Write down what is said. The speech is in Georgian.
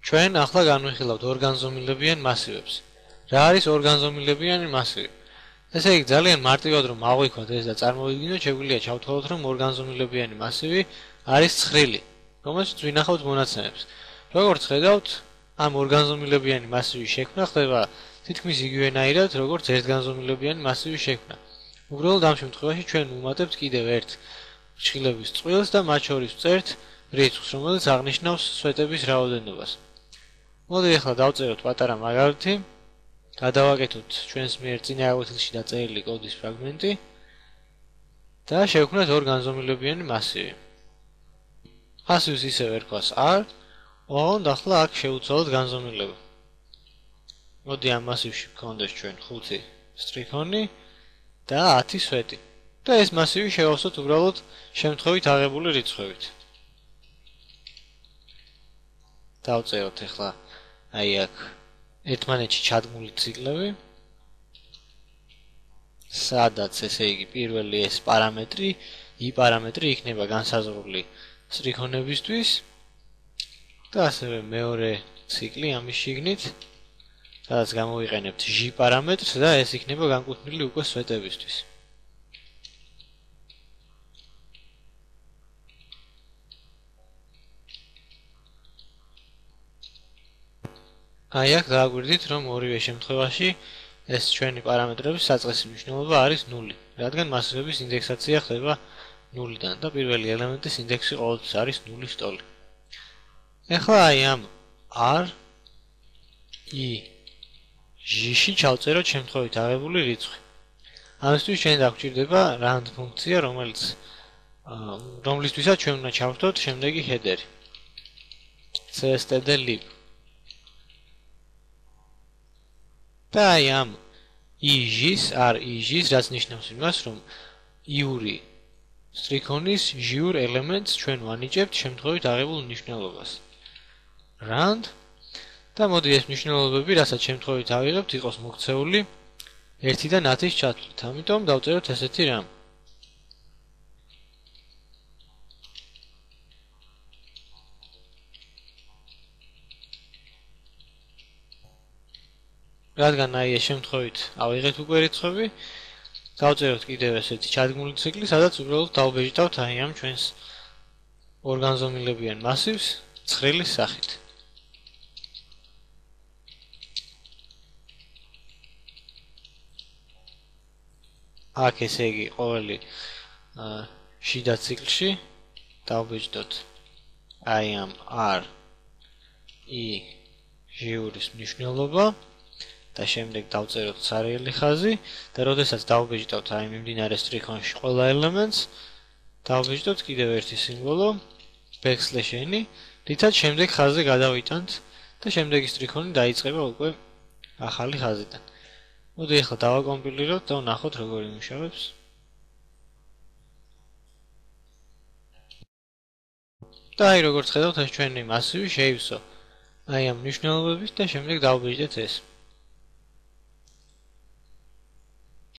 ჩვენ ახლა განვიხილავთ ორგანზომილებიან მასივებს. რა არის ორგანზომილებიანი მასივი? ესე იგი ძალიან მარტივად რომ აღვიქვათ ეს და წარმოვიდგინოთ, შეგვიძლია ჩავთვალოთ რომ ორგანზომილებიანი მასივი არის ცხრილი, რომელშიც ვინახავთ მონაცემებს. როგორც ხედავთ, ამ ორგანზომილებიანი მასივის შექმნა ხდება თითქმის იგივენაირად, როგორც ერთგანზომილებიანი მასივის შექმნა. უბრალოდ ამ შემთხვევაში ჩვენ ვუმატებთ კიდევ ერთ ფრჩხილების წყვილს და მათ შორის ვწერთ რიცხვს, რომელიც აღნიშნავს სვეტების რაოდენობას. მოდი ახლა დავწეროთ პატარა მაგალითი. გადავაკეთოთ ჩვენს მიერ წინა აღვთილში დაწერილი კოდის ფრაგმენტი და შევქმნათ ორგანზომილებიანი მასივი. მასივს ისევ ერქვას R, ოღონდ ახლა აქ შევუცვალოთ განზომილება. მოდი ამ მასივში გქონდეს ჩვენ 5 სტრიქონი და 10 სვეტი. და ეს მასივი შევავსოთ უბრალოდ შემთხვევით აღებული რიცხვებით. დავწეროთ ახლა აი აქ ერთმანეთში ჩადგმული ციკლები, სადაც ესე იგი პირველი ეს პარამეტრი, I პარამეტრი იქნება განსაზღვრული სტრიქონებისთვის და ასევე მეორე ციკლი ამის შიგნით, სადაც გამოვიყენებთ J პარამეტრს და ეს იქნება განკუთვნილი უკვე სვეტებისთვის. აი აქ დააგვირდით, რომ ორივე შემთხვევაში ეს ჩვენი პარამეტრების საწყისი მნიშვნელობა არის 0, რადგან მასივების ინდექსაცია ხდება 0-დან და პირველი ელემენტის ინდექსი ყოველთვის არის 0-ის ტოლი. ახლა აი ამ R, I, J-ში ჩავწეროთ შემთხვევით აღებული რიცხვი. ამისთვის ჩვენ დაგვჭირდება rand ფუნქცია, რომლისთვისაც ჩვენ უნდა ჩავრთოთ შემდეგი ჰედერი. cstd.lib და აი ამ I-ს, R-I-ს, რაც ნიშნავს იმას, რომ იური სტრიქონის ჟიურ ელემენტს ჩვენ ვანიჭებთ შემთხვევით აღებულ მნიშვნელობას. rand და მოდი ეს მნიშვნელობები, რასაც შემთხვევით ავიღებთ, იყოს მოქცეული 1-დან 10-ის ჩათვლით. ამიტომ დავწეროთ ესეთი რამ. რადგან აი ეს შემთხვევით ავიღეთ უკვე რიცხვები, დავწეროთ კიდევ ესეთი ჩადგმული ციკლი, სადაც უბრალოდ დავბეჭდავთ აი ამ ჩვენს ორგანზომილებიან მასივს ცხრილის სახით. აქ ესე იგი ყოველი შიდა ციკლში დავბეჭდოთ აი ამ R, I, ჟიურის მნიშვნელობა და შემდეგ დავწეროთ სარიელი ხაზი და როდესაც დავბეჭდავთ აი მიმდინარე სტრიქონში ყველა ელემენტს, დავბეჭდოთ კიდევ ერთი სიმბოლო n, რითაც შემდეგ ხაზზე გადავიტანთ და შემდეგი სტრიქონი დაიწყება უკვე ახალი ხაზიდან. მოდი ახლა დავაკომპილიროთ და ვნახოთ როგორ იმუშავებს. და აი როგორც ხედავთ, ეს ჩვენი მასივი შეივსო აი ამ მნიშვნელობებით და შემდეგ დავბეჭდეთ ეს.